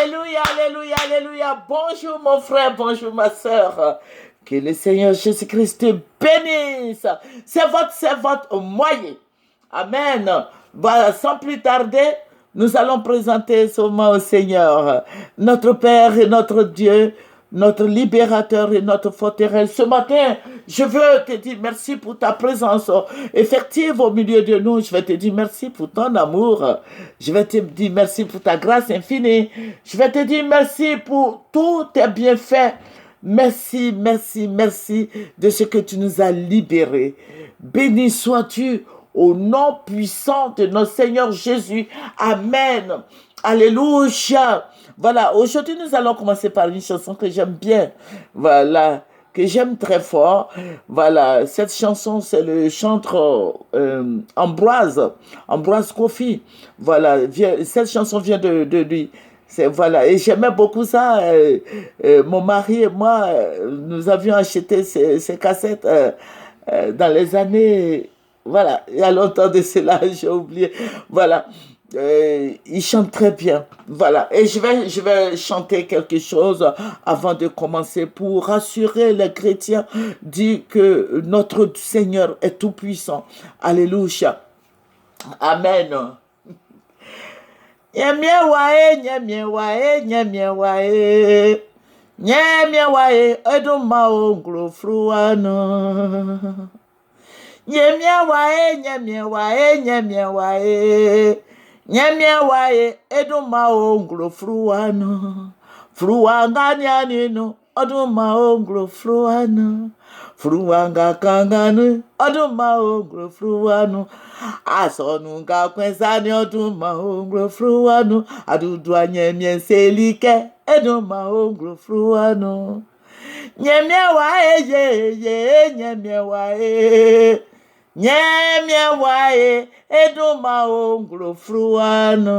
Alléluia, alléluia, alléluia. Bonjour mon frère, bonjour ma soeur. Que le Seigneur Jésus-Christ te bénisse. C'est votre servante moyen. Amen. Voilà, sans plus tarder, nous allons présenter ce moment au Seigneur. Notre Père et notre Dieu, notre libérateur et notre forteresse. Ce matin, je veux te dire merci pour ta présence effective au milieu de nous. Je vais te dire merci pour ton amour. Je vais te dire merci pour ta grâce infinie. Je vais te dire merci pour tous tes bienfaits. Merci, merci, merci de ce que tu nous as libérés. Béni sois-tu au nom puissant de notre Seigneur Jésus. Amen. Alléluia. Voilà, aujourd'hui nous allons commencer par une chanson que j'aime bien. Voilà, que j'aime très fort. Voilà, cette chanson c'est le chanteur Ambroise Kofi. Voilà, cette chanson vient de lui. Voilà, et j'aimais beaucoup ça. Mon mari et moi, nous avions acheté ces cassettes dans les années. Voilà, il y a longtemps de cela, j'ai oublié. Voilà, il chante très bien. Voilà, et je vais chanter quelque chose avant de commencer pour rassurer les chrétiens, dire que notre Seigneur est tout puissant. Alléluia. Amen. Nyemie wae, nyemie wae, nyemie wae. Nyemie wae, eduma onglo fruano. Nyemie wae, nyemie wae, nyemie wae. Nyemie wae, eduma onglo fruano. Fruanga nyanino, oduma onglo fruano. Fruanga kanganu, oduma onglo fruano. Asonunga kwenzani oduma onglo fruano. Adudua nyemie selike, eduma onglo fruano. Nyemie wae, ye, nyemie wae. Nyemie wae, eduma onglo fruano.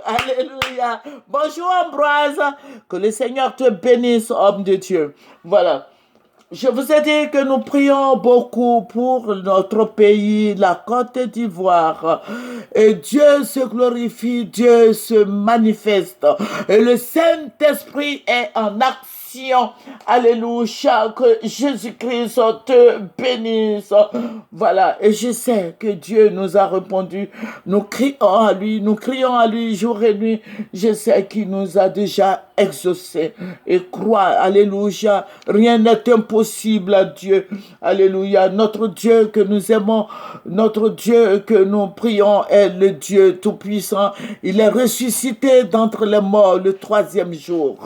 Alléluia. Bonjour Ambroise. Que le Seigneur te bénisse, homme de Dieu. Voilà. Je vous ai dit que nous prions beaucoup pour notre pays, la Côte d'Ivoire. Et Dieu se glorifie, Dieu se manifeste. Et le Saint-Esprit est en action. Alléluia, que Jésus-Christ te bénisse. Voilà, et je sais que Dieu nous a répondu. Nous crions à lui jour et nuit. Je sais qu'il nous a déjà exaucé. Et crois, alléluia, rien n'est impossible à Dieu. Alléluia, notre Dieu que nous aimons, notre Dieu que nous prions est le Dieu tout-puissant. Il est ressuscité d'entre les morts le 3e jour.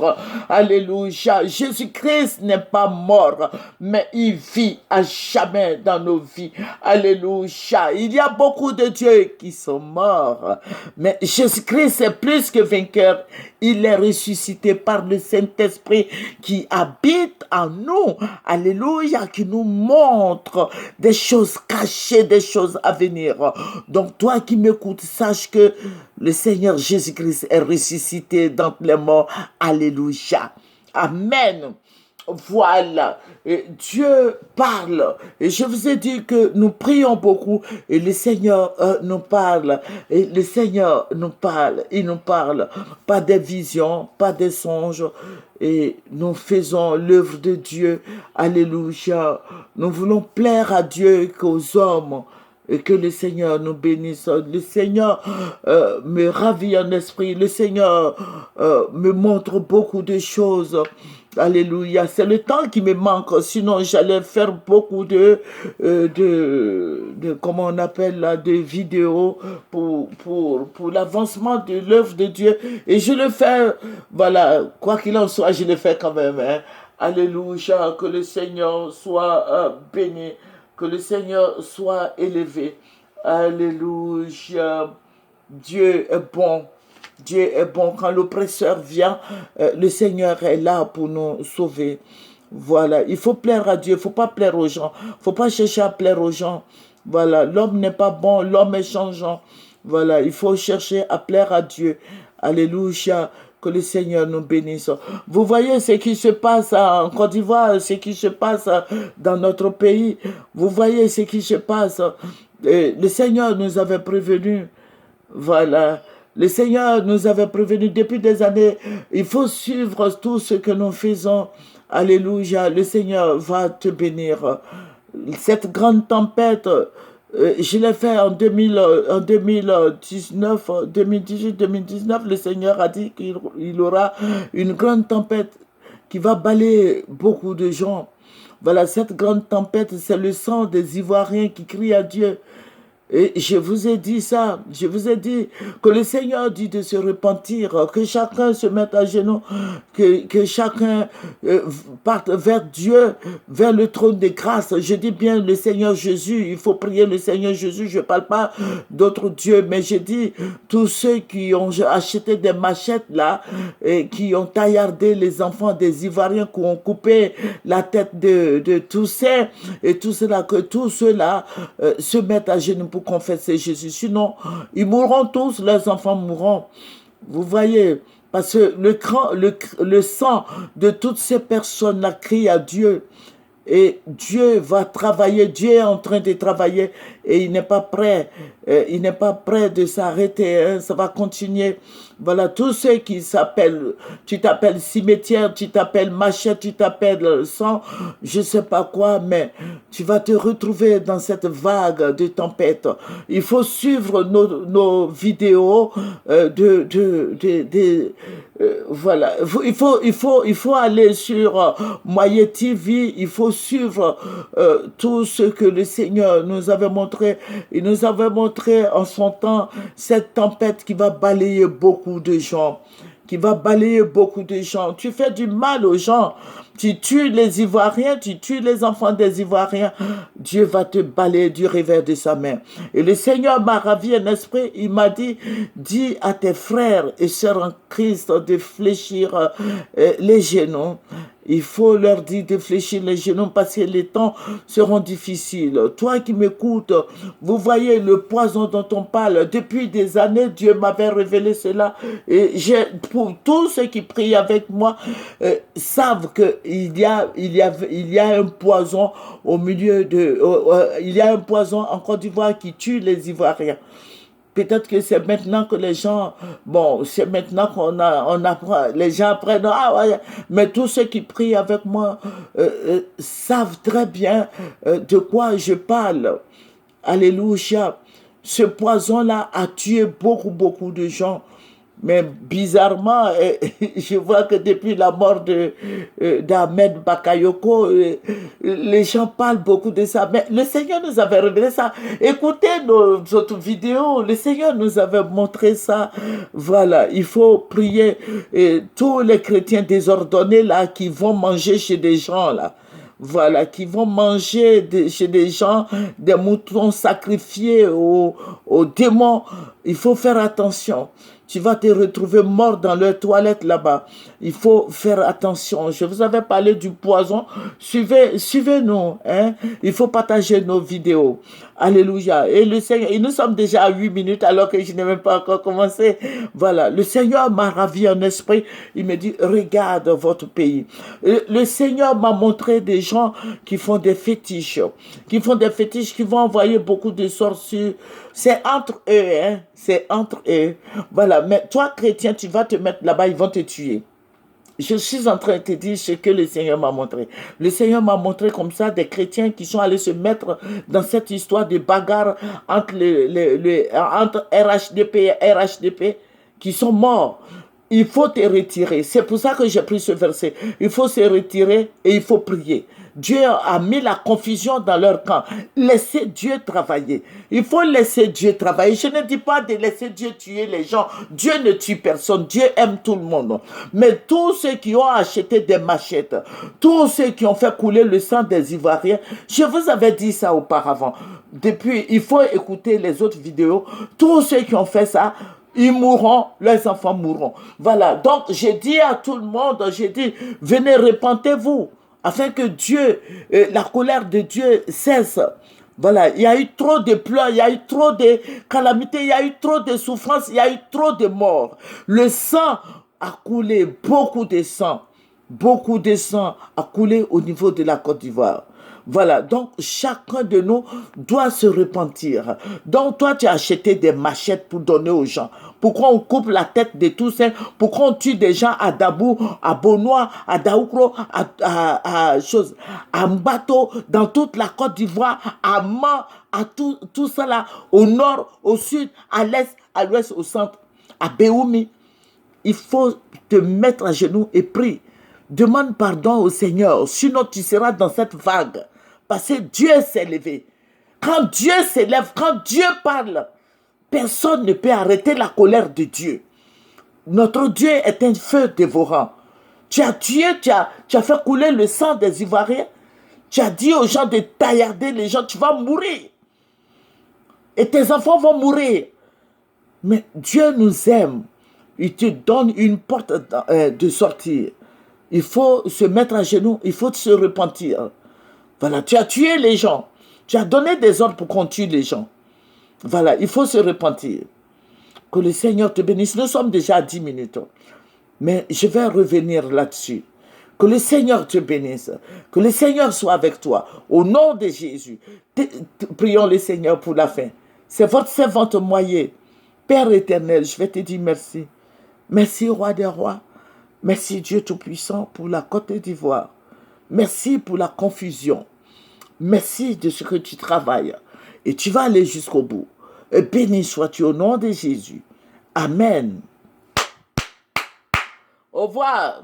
Alléluia. Jésus-Christ n'est pas mort, mais il vit à jamais dans nos vies. Alléluia. Il y a beaucoup de dieux qui sont morts, mais Jésus-Christ est plus que vainqueur. Il est ressuscité par le Saint-Esprit qui habite en nous. Alléluia, qui nous montre des choses cachées, des choses à venir. Donc toi qui m'écoutes, sache que le Seigneur Jésus-Christ est ressuscité d'entre les morts. Alléluia. Amen. Voilà, et Dieu parle. Et je vous ai dit que nous prions beaucoup et le Seigneur nous parle. Et le Seigneur nous parle. Il nous parle. Pas des visions, pas des songes. Et nous faisons l'œuvre de Dieu. Alléluia. Nous voulons plaire à Dieu qu'aux hommes. Et que le Seigneur nous bénisse. Le Seigneur me ravit en esprit. Le Seigneur me montre beaucoup de choses. Alléluia. C'est le temps qui me manque. Sinon, j'allais faire beaucoup de comment on appelle là, de vidéos pour l'avancement de l'œuvre de Dieu. Et je le fais, voilà, quoi qu'il en soit, je le fais quand même. Hein. Alléluia. Que le Seigneur soit béni. Que le Seigneur soit élevé. Alléluia. Dieu est bon. Dieu est bon. Quand l'oppresseur vient, le Seigneur est là pour nous sauver. Voilà. Il faut plaire à Dieu. Il ne faut pas plaire aux gens. Il ne faut pas chercher à plaire aux gens. Voilà. L'homme n'est pas bon. L'homme est changeant. Voilà. Il faut chercher à plaire à Dieu. Alléluia. Que le Seigneur nous bénisse. Vous voyez ce qui se passe en Côte d'Ivoire, ce qui se passe dans notre pays. Vous voyez ce qui se passe. Le Seigneur nous avait prévenu. Voilà. Le Seigneur nous avait prévenu depuis des années, il faut suivre tout ce que nous faisons. Alléluia, le Seigneur va te bénir. Cette grande tempête, je l'ai fait en 2000, en 2019, 2018, 2019. Le Seigneur a dit qu'il aura une grande tempête qui va balayer beaucoup de gens. Voilà, cette grande tempête, c'est le sang des Ivoiriens qui crient à Dieu. Et je vous ai dit ça, je vous ai dit que le Seigneur dit de se repentir, que chacun se mette à genoux, que chacun parte vers Dieu, vers le trône de grâce. Je dis bien le Seigneur Jésus, il faut prier le Seigneur Jésus, je ne parle pas d'autres dieux, mais je dis tous ceux qui ont acheté des machettes là, et qui ont taillardé les enfants des Ivoiriens, qui ont coupé la tête de Toussaint, et tout cela, que tous ceux-là se mettent à genoux pour confesser Jésus. Sinon, ils mourront tous, leurs enfants mourront. Vous voyez, parce que le sang de toutes ces personnes-là crie à Dieu. Et Dieu va travailler, Dieu est en train de travailler et il n'est pas prêt, il n'est pas prêt de s'arrêter, hein, ça va continuer. Voilà, tous ceux qui s'appellent, tu t'appelles cimetière, tu t'appelles machette, tu t'appelles sang, je sais pas quoi, mais tu vas te retrouver dans cette vague de tempête. Il faut suivre nos vidéos voilà, il faut aller sur Moyen TV, il faut suivre tout ce que le Seigneur nous avait montré. Il nous avait montré en son temps cette tempête qui va balayer beaucoup de gens. Qui va balayer beaucoup de gens. Tu fais du mal aux gens. Tu tues les Ivoiriens, tu tues les enfants des Ivoiriens. Dieu va te balayer du revers de sa main. Et le Seigneur m'a ravi un esprit. Il m'a dit, dis à tes frères et sœurs en Christ de fléchir les genoux. Il faut leur dire de fléchir les genoux parce que les temps seront difficiles. Toi qui m'écoutes, vous voyez le poison dont on parle. Depuis des années, Dieu m'avait révélé cela. Et pour tous ceux qui prient avec moi, savent qu'il y a un poison au milieu de... il y a un poison en Côte d'Ivoire qui tue les Ivoiriens. Peut-être que c'est maintenant que les gens, bon, c'est maintenant on apprend, les gens apprennent, ah ouais, mais tous ceux qui prient avec moi savent très bien de quoi je parle. Alléluia. Ce poison-là a tué beaucoup de gens. Mais bizarrement, je vois que depuis la mort d'Ahmed Bakayoko, les gens parlent beaucoup de ça. Mais le Seigneur nous avait révélé ça. Écoutez nos autres vidéos, le Seigneur nous avait montré ça. Voilà, il faut prier. Et tous les chrétiens désordonnés là qui vont manger chez des gens là. Voilà, qui vont manger chez des gens des moutons sacrifiés aux démons. Il faut faire attention. Tu vas te retrouver mort dans leur toilette là-bas. Il faut faire attention. Je vous avais parlé du poison. Suivez-nous. Hein? Il faut partager nos vidéos. Alléluia. Et le Seigneur, et nous sommes déjà à 8 minutes alors que je n'ai même pas encore commencé. Voilà. Le Seigneur m'a ravi en esprit. Il me dit, regarde votre pays. Le Seigneur m'a montré des gens qui font des fétiches. Qui vont envoyer beaucoup de sorciers. C'est entre eux, hein. C'est entre eux. Voilà. Mais toi, chrétien, tu vas te mettre là-bas, ils vont te tuer. Je suis en train de te dire ce que le Seigneur m'a montré. Le Seigneur m'a montré comme ça des chrétiens qui sont allés se mettre dans cette histoire de bagarre entre, entre RHDP et RHDP qui sont morts. Il faut te retirer. C'est pour ça que j'ai pris ce verset. Il faut se retirer et il faut prier. Dieu a mis la confusion dans leur camp. Laissez Dieu travailler. Il faut laisser Dieu travailler. Je ne dis pas de laisser Dieu tuer les gens. Dieu ne tue personne. Dieu aime tout le monde. Mais tous ceux qui ont acheté des machettes, tous ceux qui ont fait couler le sang des Ivoiriens, je vous avais dit ça auparavant. Depuis, il faut écouter les autres vidéos. Tous ceux qui ont fait ça, ils mourront, leurs enfants mourront. Voilà, donc j'ai dit à tout le monde, j'ai dit, venez, repentez-vous, afin que Dieu, la colère de Dieu cesse. Voilà, il y a eu trop de pleurs, il y a eu trop de calamités, il y a eu trop de souffrances, il y a eu trop de morts. Le sang a coulé, beaucoup de sang a coulé au niveau de la Côte d'Ivoire. Voilà, donc chacun de nous doit se repentir. Donc toi, tu as acheté des machettes pour donner aux gens. Pourquoi on coupe la tête de tous ces... Pourquoi on tue des gens à Dabou, à Bonois, à Daoukro, à Mbato, dans toute la Côte d'Ivoire, à Man, à tout ça là, au nord, au sud, à l'est, à l'ouest, au centre, à Béoumi. Il faut te mettre à genoux et prier. Demande pardon au Seigneur, sinon tu seras dans cette vague. Parce que Dieu s'est levé. Quand Dieu s'élève, quand Dieu parle, personne ne peut arrêter la colère de Dieu. Notre Dieu est un feu dévorant. Tu as tué, tu as fait couler le sang des Ivoiriens. Tu as dit aux gens de taillarder les gens, tu vas mourir. Et tes enfants vont mourir. Mais Dieu nous aime. Il te donne une porte de sortie. Il faut se mettre à genoux, il faut se repentir. Voilà, tu as tué les gens. Tu as donné des ordres pour qu'on tue les gens. Voilà, il faut se repentir. Que le Seigneur te bénisse. Nous sommes déjà à 10 minutes. Mais je vais revenir là-dessus. Que le Seigneur te bénisse. Que le Seigneur soit avec toi. Au nom de Jésus. Prions le Seigneur pour la fin. C'est votre servante moyenne. Père éternel, je vais te dire merci. Merci, roi des rois. Merci, Dieu Tout-Puissant, pour la Côte d'Ivoire. Merci pour la confusion. Merci de ce que tu travailles. Et tu vas aller jusqu'au bout. Et béni sois-tu au nom de Jésus. Amen. Au revoir.